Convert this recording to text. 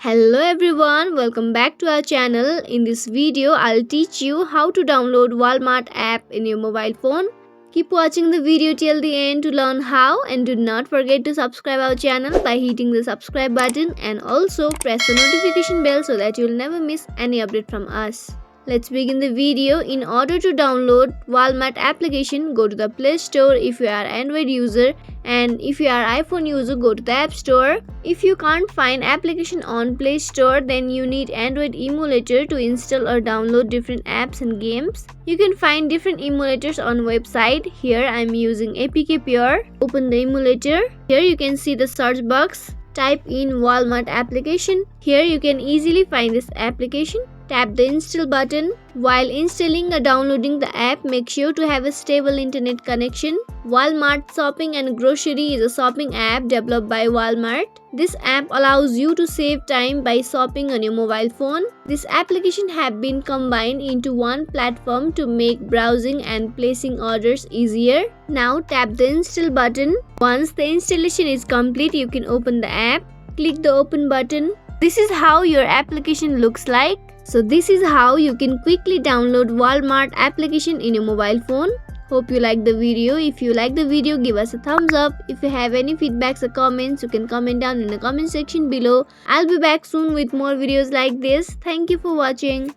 Hello everyone, welcome back to our channel. In this video, I'll teach you how to download Walmart app in your mobile phone. Keep watching the video till the end to learn how, and do not forget to subscribe our channel by hitting the subscribe button and also press the notification bell so that you'll never miss any update from us. Let's begin the video. In order to download Walmart application, go to the Play Store if you are Android user, and if you are iPhone user, go to the App Store. If you can't find application on Play Store, then you need Android emulator to install or download different apps and games. You can find different emulators on website. Here I'm using APK Pure. Open the emulator. Here you can see the search box. Type in Walmart application. Here you can easily find this application. Tap the install button. While installing or downloading the app, make sure to have a stable internet connection. Walmart Shopping and Grocery is a shopping app developed by Walmart. This app allows you to save time by shopping on your mobile phone. This application have been combined into one platform to make browsing and placing orders easier. Now tap the install button. Once the installation is complete, you can open the app. Click the open button. This is how your application looks like. So this is how you can quickly download Walmart application in your mobile phone. Hope you like the video. If you like the video, give us a thumbs up. If you have any feedbacks or comments, you can comment down in the comment section below. I'll be back soon with more videos like this. Thank you for watching.